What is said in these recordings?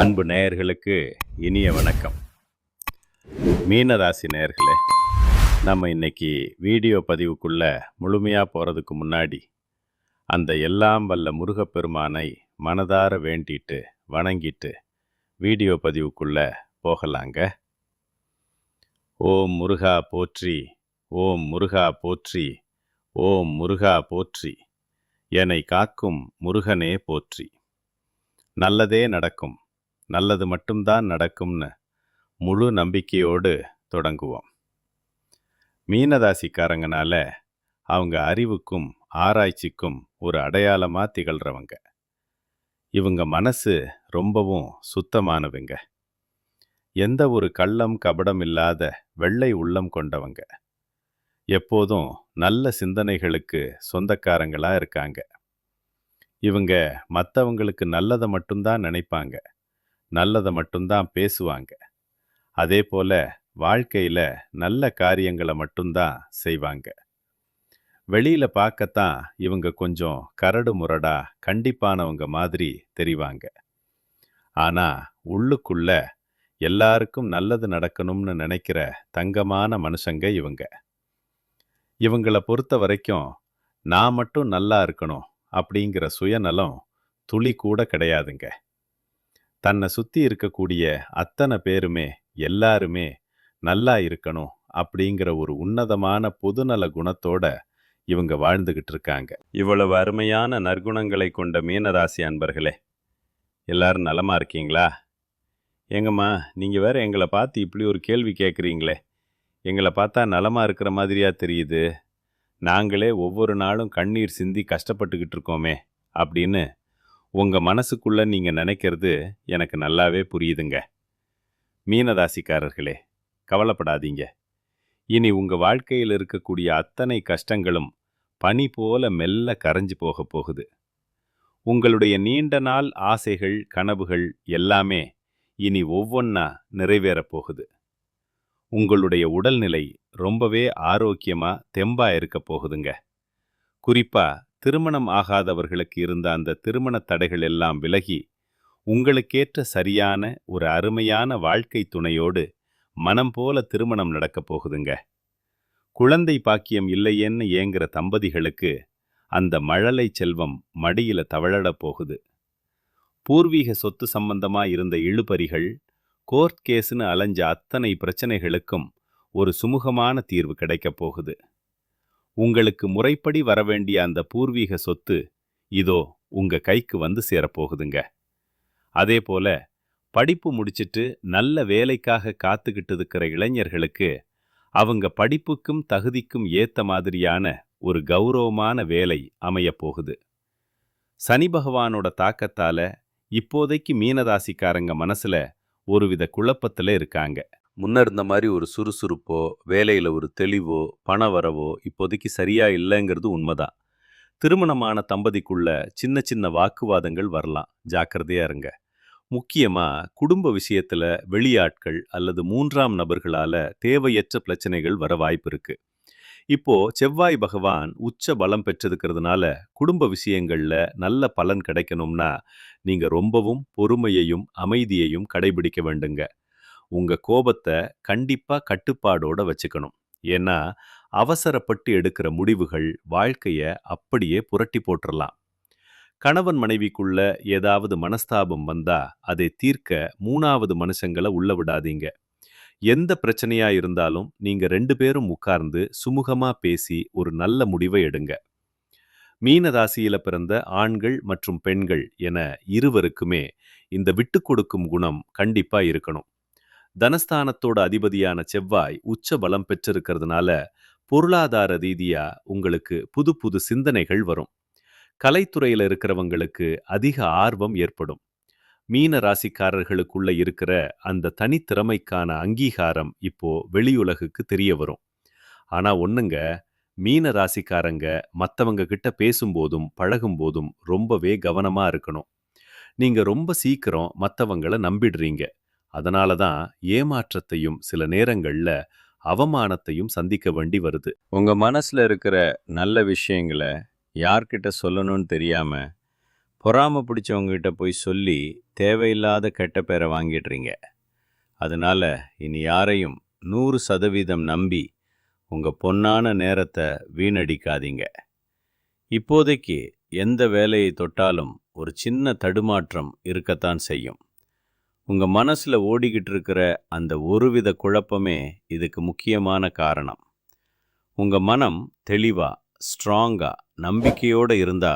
அன்பு நேயர்களுக்கு இனிய வணக்கம். மீனராசி நேயர்களே, நம்ம இன்னைக்கு வீடியோ பதிவுக்குள்ள முழுமையாக போகிறதுக்கு முன்னாடி அந்த எல்லாம் வல்ல முருகப்பெருமானை மனதார வேண்டிட்டு வணங்கிட்டு வீடியோ பதிவுக்குள்ள போகலாங்க. ஓம் முருகா போற்றி, ஓம் முருகா போற்றி, ஓம் முருகா போற்றி, என்னை காக்கும் முருகனே போற்றி. நல்லதே நடக்கும், நல்லது மட்டும்தான் நடக்கும்னு முழு நம்பிக்கையோடு தொடங்குவோம். மீனராசிக்காரங்கனால அவங்க அறிவுக்கும் ஆராய்ச்சிக்கும் ஒரு அடையாளமாக திகழ்கிறவங்க. இவங்க மனசு ரொம்பவும் சுத்தமானவங்க. எந்த ஒரு கள்ளம் கபடம் இல்லாத வெள்ளை உள்ளம் கொண்டவங்க. எப்போதும் நல்ல சிந்தனைகளுக்கு சொந்தக்காரங்களாக இருக்காங்க. இவங்க மற்றவங்களுக்கு நல்லதை மட்டும்தான் நினைப்பாங்க, நல்லதை மட்டும்தான் பேசுவாங்க. அதே போல வாழ்க்கையில் நல்ல காரியங்களை மட்டும்தான் செய்வாங்க. வெளியில் பார்க்கத்தான் இவங்க கொஞ்சம் கரடு முரடா கண்டிப்பானவங்க மாதிரி தெரிவாங்க. ஆனால் உள்ளுக்குள்ள எல்லாருக்கும் நல்லது நடக்கணும்னு நினைக்கிற தங்கமான மனுஷங்க இவங்க. இவங்களை பொறுத்த வரைக்கும் நான் மட்டும் நல்லா இருக்கணும் அப்படிங்கிற சுயநலம் துளி கூட கிடையாதுங்க. தன்னை சுற்றி இருக்கக்கூடிய அத்தனை பேருமே எல்லாருமே நல்லா இருக்கணும் அப்படிங்கிற ஒரு உன்னதமான பொதுநல குணத்தோட இவங்க வாழ்ந்துகிட்டு இருக்காங்க. இவ்வளவு அருமையான நற்குணங்களை கொண்ட மீனராசி அன்பர்களே, எல்லாரும் நலமா இருக்கீங்களா? ஏங்கம்மா, நீங்கள் வேற எங்களை பார்த்து இப்படி ஒரு கேள்வி கேட்குறீங்களே, எங்களை பார்த்தா நலமா இருக்கிற மாதிரியா தெரியுது, நாங்களே ஒவ்வொரு நாளும் கண்ணீர் சிந்தி கஷ்டப்பட்டுக்கிட்டு இருக்கோமே அப்படின்னு உங்கள் மனசுக்குள்ளே நீங்கள் நினைக்கிறது எனக்கு நல்லாவே புரியுதுங்க. மீனராசிக்காரர்களே, கவலைப்படாதீங்க. இனி உங்கள் வாழ்க்கையில் இருக்கக்கூடிய அத்தனை கஷ்டங்களும் பனி போல மெல்ல கரைஞ்சு போக போகுது. உங்களுடைய நீண்ட நாள் ஆசைகள் கனவுகள் எல்லாமே இனி ஒவ்வொன்றா நிறைவேறப் போகுது. உங்களுடைய உடல்நிலை ரொம்பவே ஆரோக்கியமாக தெம்பாக இருக்க போகுதுங்க. குறிப்பாக திருமணம் ஆகாதவர்களுக்கு இருந்த அந்த திருமண தடைகள் எல்லாம் விலகி உங்களுக்கேற்ற சரியான ஒரு அருமையான வாழ்க்கை துணையோடு மனம் போல திருமணம் நடக்கப் போகுதுங்க. குழந்தை பாக்கியம் இல்லையேன்னு ஏங்குற தம்பதிகளுக்கு அந்த மழலை செல்வம் மடியில தவழப் போகுது. பூர்வீக சொத்து சம்பந்தமாக இருந்த இழுபறிகள், கோர்ட் கேஸ்னு அலைஞ்ச அத்தனை பிரச்சனைகளுக்கும் ஒரு சுமூகமான தீர்வு கிடைக்கப் போகுது. உங்களுக்கு முறைப்படி வரவேண்டிய அந்த பூர்வீக சொத்து இதோ உங்க கைக்கு வந்து சேரப்போகுதுங்க. அதே போல படிப்பு முடிச்சிட்டு நல்ல வேலைக்காக காத்துக்கிட்டு இருக்கிற இளைஞர்களுக்கு அவங்க படிப்புக்கும் தகுதிக்கும் ஏத்த மாதிரியான ஒரு கௌரவமான வேலை அமையப் போகுது. சனி பகவானோட தாக்கத்தால இப்போதைக்கு மீனராசிக்காரங்க மனசுல ஒருவித குழப்பத்துல இருக்காங்க. முன்ன இருந்த மாதிரி ஒரு சுறுசுறுப்போ வேலையில் ஒரு தெளிவோ பண வரவோ இப்போதைக்கு சரியா இல்லைங்கிறது உண்மைதான். திருமணமான தம்பதிக்குள்ள சின்ன சின்ன வாக்குவாதங்கள் வரலாம், ஜாக்கிரதையா இருங்க. முக்கியமாக குடும்ப விஷயத்தில் வெளியாட்கள் அல்லது மூன்றாம் நபர்களால் தேவையற்ற பிரச்சனைகள் வர வாய்ப்பு இருக்கு. இப்போ செவ்வாய் பகவான் உச்ச பலம் பெற்றிருக்கிறதுனால குடும்ப விஷயங்களில் நல்ல பலன் கிடைக்கணும்னா நீங்கள் ரொம்பவும் பொறுமையையும் அமைதியையும் கடைபிடிக்க வேண்டுங்க. உங்கள் கோபத்தை கண்டிப்பாக கட்டுப்பாடோடு வச்சுக்கணும். ஏன்னா அவசரப்பட்டு எடுக்கிற முடிவுகள் வாழ்க்கையை அப்படியே புரட்டி போட்டுடலாம். கணவன் மனைவிக்குள்ள ஏதாவது மனஸ்தாபம் வந்தா அதை தீர்க்க மூணாவது மனுஷங்களை உள்ள விடாதீங்க. எந்த பிரச்சனையா இருந்தாலும் நீங்க 2 பேரும் உட்கார்ந்து சுமூகமா பேசி ஒரு நல்ல முடிவை எடுங்க. மீன ராசியில பிறந்த ஆண்கள் மற்றும் பெண்கள் என இருவருக்குமே இந்த விட்டு கொடுக்கும் குணம் கண்டிப்பா இருக்கணும். தனஸ்தானத்தோட அதிபதியான செவ்வாய் உச்ச பலம் பெற்றிருக்கிறதுனால பொருளாதார ரீதியா உங்களுக்கு புது புது சிந்தனைகள் வரும். கலைத்துறையில் இருக்கிறவங்களுக்கு அதிக ஆர்வம் ஏற்படும். மீன ராசிக்காரர்களுக்குள்ள இருக்கிற அந்த தனித்திறமைக்கான அங்கீகாரம் இப்போ வெளியுலகுக்கு தெரிய வரும். ஆனா ஒண்ணுங்க, மீன ராசிக்காரங்க மற்றவங்க கிட்ட பேசும்போதும் பழகும்போதும் ரொம்பவே கவனமா இருக்கணும். நீங்க ரொம்ப சீக்கிரம் மற்றவங்களை நம்பிடுறீங்க. அதனால தான் ஏமாற்றத்தையும் சில நேரங்கள்ல அவமானத்தையும் சந்திக்க வேண்டி வருது. உங்க மனசுல இருக்கிற நல்ல விஷயங்களை யார்கிட்ட சொல்லணும்னு தெரியாம பொறாம பிடிச்சவங்ககிட்ட போய் சொல்லி தேவையில்லாத கெட்ட பேரை வாங்கிடுறீங்க. அதனால இனி யாரையும் 100% நம்பி உங்க பொன்னான நேரத்தை வீணடிக்காதீங்க. இப்போதைக்கு எந்த வேலையை தொட்டாலும் ஒரு சின்ன தடுமாற்றம் இருக்கத்தான் செய்யும். உங்க மனசுல ஓடிக்கிட்டு இருக்கிற அந்த ஒருவித குழப்பமே இதுக்கு முக்கியமான காரணம். உங்க மனம் தெளிவா, ஸ்ட்ராங்கா, நம்பிக்கையோட இருந்தா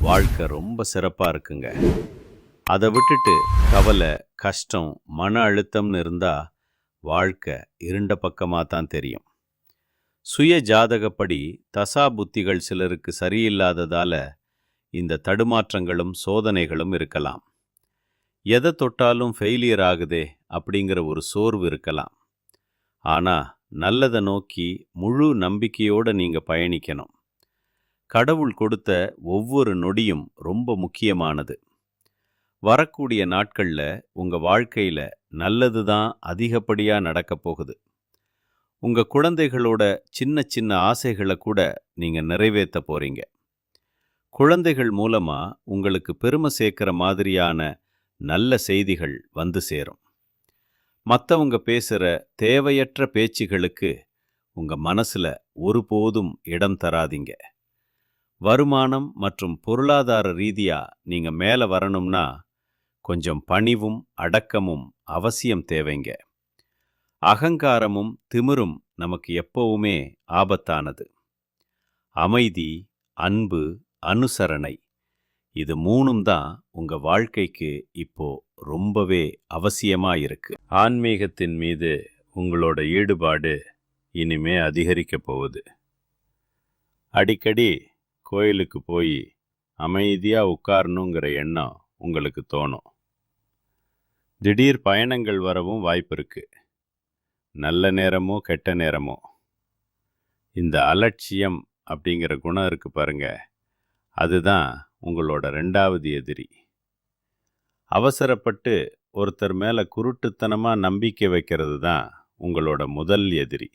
வாழ்க்கை ரொம்ப சிறப்பா இருக்குங்க. அதை விட்டுட்டு கவலை, கஷ்டம், மன அழுத்தம்னு இருந்தா வாழ்க்கை இருண்ட பக்கமாக தான் தெரியும். சுய ஜாதகப்படி தசா புத்திகள் சிலருக்கு சரியில்லாததால இந்த தடுமாற்றங்களும் சோதனைகளும் இருக்கலாம். எதை தொட்டாலும் ஃபெயிலியர் ஆகுதே அப்படிங்கிற ஒரு சோர்வு இருக்கலாம். ஆனா நல்லதை நோக்கி முழு நம்பிக்கையோட நீங்க பயணிக்கணும். கடவுள் கொடுத்த ஒவ்வொரு நொடியும் ரொம்ப முக்கியமானது. வரக்கூடிய நாட்கள்ல உங்க வாழ்க்கையில நல்லது தான் அதிகப்படியா நடக்க போகுது. உங்க குழந்தைகளோட சின்ன சின்ன ஆசைகளை கூட நீங்க நிறைவேற்ற போறீங்க. குழந்தைகள் மூலமா உங்களுக்கு பெருமை சேர்க்கிற மாதிரியான நல்ல செய்திகள் வந்து சேரும். மற்றவங்க பேசுற தேவையற்ற பேச்சுகளுக்கு உங்க மனசுல ஒருபோதும் இடம் தராதீங்க. வருமானம் மற்றும் பொருளாதார ரீதியா நீங்க மேல வரணும்னா கொஞ்சம் பணிவும் அடக்கமும் அவசியம் தேவைங்க. அகங்காரமும் திமிரும் நமக்கு எப்பவுமே ஆபத்தானது. அமைதி, அன்பு, அனுசரணை, இது மூணும் தான் உங்க வாழ்க்கைக்கு இப்போ ரொம்பவே அவசியமா இருக்கு. ஆன்மீகத்தின் மீது உங்களோட ஈடுபாடு இனிமே அதிகரிக்க போகுது. அடிக்கடி கோயிலுக்கு போய் அமைதியா உட்காரணுங்கிற எண்ணம் உங்களுக்கு தோணும். திடீர் பயணங்கள் வரவும் வாய்ப்பு இருக்கு. நல்ல நேரமோ கெட்ட நேரமோ. இந்த அலட்சியம் அப்படிங்கிற குணம் இருக்கு பாருங்க, அதுதான் உங்களோட 2வது எதிரி. அவசரப்பட்டு ஒருத்தர் மேல குருட்டுத்தனமா நம்பிக்கை வைக்கிறது தான் உங்களோட முதல் எதிரி.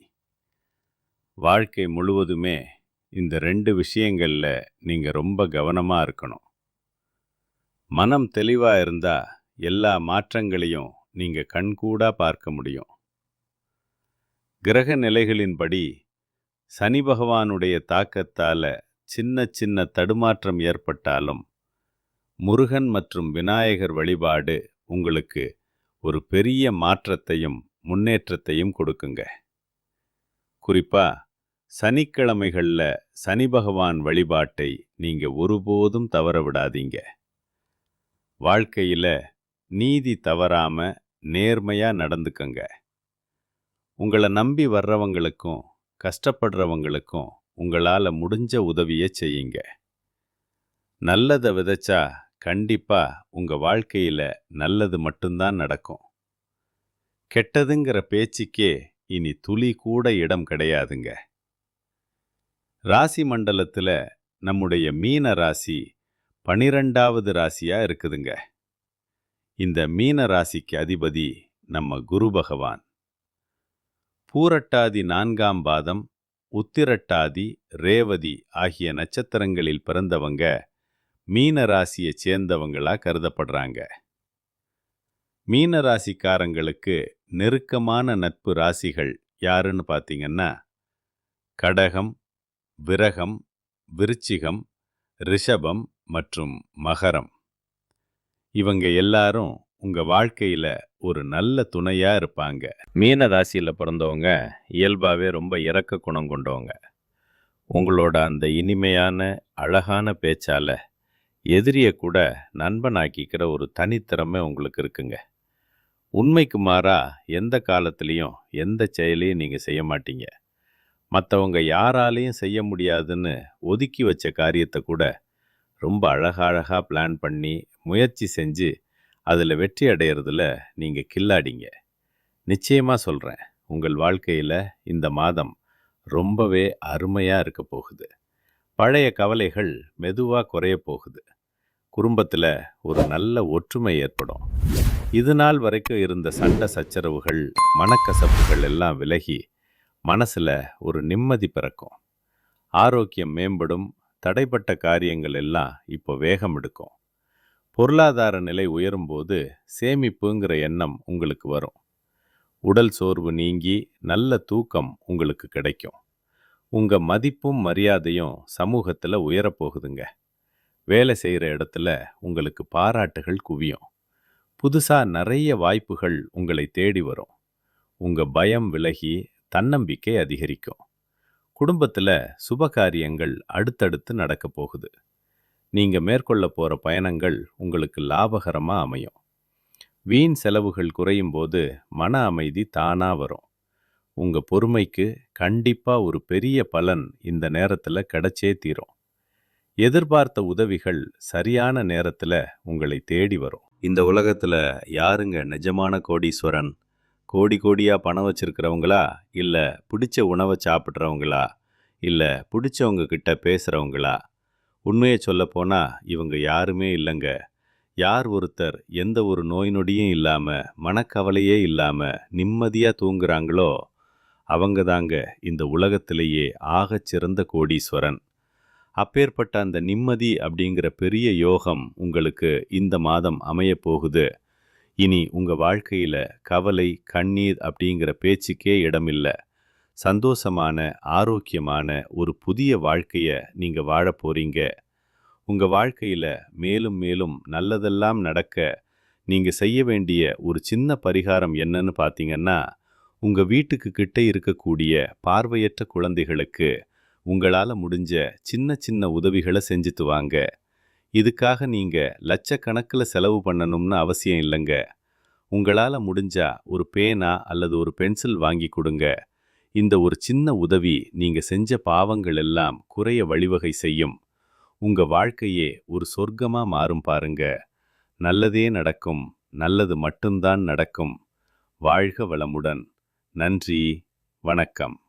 வாழ்க்கை முழுவதுமே இந்த 2 விஷயங்கள்ல நீங்க ரொம்ப கவனமா இருக்கணும். மனம் தெளிவா இருந்தா எல்லா மாற்றங்களையும் நீங்க கண்கூடா பார்க்க முடியும். கிரக நிலைகளின்படி சனி பகவானுடைய தாக்கத்தால சின்ன சின்ன தடுமாற்றம் ஏற்பட்டாலும் முருகன் மற்றும் விநாயகர் வழிபாடு உங்களுக்கு ஒரு பெரிய மாற்றத்தையும் முன்னேற்றத்தையும் கொடுக்குங்க. குறிப்பா சனிக்கிழமைகள்ல சனி பகவான் வழிபாட்டை நீங்க ஒருபோதும் தவற விடாதீங்க. வாழ்க்கையில நீதி தவறாம நேர்மையா நடந்துக்கங்க. உங்களை நம்பி வர்றவங்களுக்கும் கஷ்டப்படுறவங்களுக்கும் உங்களால முடிஞ்ச உதவியை செய்யுங்க. நல்லதை விதைச்சா கண்டிப்பா உங்க வாழ்க்கையில நல்லது மட்டும்தான் நடக்கும். கெட்டதுங்கிற பேச்சுக்கே இனி துளி கூட இடம் கிடையாதுங்க. ராசி மண்டலத்துல நம்முடைய மீன ராசி 12வது ராசியா இருக்குதுங்க. இந்த மீன ராசிக்கு அதிபதி நம்ம குரு பகவான். பூரட்டாதி 4ஆம் பாதம், உத்திரட்டாதி, ரேவதி ஆகிய நட்சத்திரங்களில் பிறந்தவங்க மீன ராசியை சேர்ந்தவங்களா கருதப்படுறாங்க. மீன ராசிக்காரங்களுக்கு நெருக்கமான நட்பு ராசிகள் யாருன்னு பார்த்தீங்கன்னா கடகம், விரகம், விருச்சிகம், ரிஷபம் மற்றும் மகரம். இவங்க எல்லாரும் உங்க வாழ்க்கையில ஒரு நல்ல துணையா இருப்பாங்க. மீன ராசியில பிறந்தவங்க இயல்பாவே ரொம்ப இரக்க குணம் கொண்டவங்க. உங்களோட அந்த இனிமையான அழகான பேச்சால எதிரிய கூட நண்பனாக்கிக்கிற ஒரு தனித்திறமை உங்களுக்கு இருக்குங்க. உண்மைக்கு மாறா எந்த காலத்திலையும் எந்த செயலையும் நீங்க செய்ய மாட்டீங்க. மற்றவங்க யாராலையும் செய்ய முடியாதுன்னு ஒதுக்கி வச்ச காரியத்தை கூட ரொம்ப அழகா பிளான் பண்ணி முயற்சி செஞ்சு அதில் வெற்றி அடையிறதுல நீங்கள் கில்லாடிங்க. நிச்சயமாக சொல்கிறேன், உங்கள் வாழ்க்கையில் இந்த மாதம் ரொம்பவே அருமையாக இருக்க போகுது. பழைய கவலைகள் மெதுவாக குறைய போகுது. குடும்பத்தில் ஒரு நல்ல ஒற்றுமை ஏற்படும். இது நாள் வரைக்கும் இருந்த சண்டை சச்சரவுகள், மனக்கசப்புகள் எல்லாம் விலகி மனசில் ஒரு நிம்மதி பிறக்கும். ஆரோக்கியம் மேம்படும். தடைப்பட்ட காரியங்கள் எல்லாம் இப்போ வேகம் எடுக்கும். பொருளாதார நிலை உயரும்போது சேமிப்புங்கிற எண்ணம் உங்களுக்கு வரும். உடல் சோர்வு நீங்கி நல்ல தூக்கம் உங்களுக்கு கிடைக்கும். உங்க மதிப்பும் மரியாதையும் சமூகத்துல உயரப்போகுதுங்க. வேலை செய்யற இடத்துல உங்களுக்கு பாராட்டுகள் குவியும். புதுசா நிறைய வாய்ப்புகள் உங்களை தேடி வரும். உங்க பயம் விலகி தன்னம்பிக்கை அதிகரிக்கும். குடும்பத்துல சுபகாரியங்கள் அடுத்தடுத்து நடக்க போகுது. நீங்க மேற்கொள்ள போற பயணங்கள் உங்களுக்கு லாபகரமா அமையும். வீண் செலவுகள் குறையும் போது மன அமைதி தானா வரும். உங்க பொறுமைக்கு கண்டிப்பா ஒரு பெரிய பலன் இந்த நேரத்துல கிடைச்சே தீரும். எதிர்பார்த்த உதவிகள் சரியான நேரத்துல உங்களை தேடி வரும். இந்த உலகத்துல யாருங்க நிஜமான கோடீஸ்வரன்? கோடி கோடியா பணம் வச்சிருக்கிறவங்களா, இல்ல பிடிச்ச உணவை சாப்பிட்றவங்களா, இல்ல பிடிச்சவங்க கிட்ட பேசுறவங்களா? உண்மையை சொல்லப்போனா இவங்க யாருமே இல்லைங்க. யார் ஒருத்தர் எந்த ஒரு நோய் நொடியும் இல்லாம, மனக்கவலையே இல்லாம நிம்மதியா தூங்குறாங்களோ அவங்க தாங்க இந்த உலகத்திலேயே ஆகச் சிறந்த கோடீஸ்வரன். அப்பேற்பட்ட அந்த நிம்மதி அப்படிங்கிற பெரிய யோகம் உங்களுக்கு இந்த மாதம் அமையப் போகுது. இனி உங்க வாழ்க்கையில கவலை, கண்ணீர் அப்படிங்கிற பேச்சுக்கே இடமில்ல. சந்தோஷமான, ஆரோக்கியமான ஒரு புதிய வாழ்க்கைய நீங்க வாழப் போறீங்க. உங்க வாழ்க்கையில மேலும் மேலும் நல்லதெல்லாம் நடக்க நீங்க செய்ய வேண்டிய ஒரு சின்ன பரிகாரம் என்னன்னு பார்த்தீங்கன்னா, உங்க வீட்டுக்கு கிட்ட இருக்கக்கூடிய பார்வையற்ற குழந்தைகளுக்கு உங்களால முடிஞ்ச சின்ன சின்ன உதவிகளை செஞ்சுட்டு வாங்க. இதுக்காக நீங்க லட்சக்கணக்கில் செலவு பண்ணணும்னு அவசியம் இல்லைங்க. உங்களால முடிஞ்சா ஒரு பேனா அல்லது ஒரு பென்சில் வாங்கி கொடுங்க. இந்த ஒரு சின்ன உதவி நீங்க செஞ்ச பாவங்கள் எல்லாம் குறைய வழிவகை செய்யும். உங்க வாழ்க்கையே ஒரு சொர்க்கமா மாறும் பாருங்க. நல்லதே நடக்கும். நல்லது மட்டும்தான் நடக்கும். வாழ்க வளமுடன். நன்றி. வணக்கம்.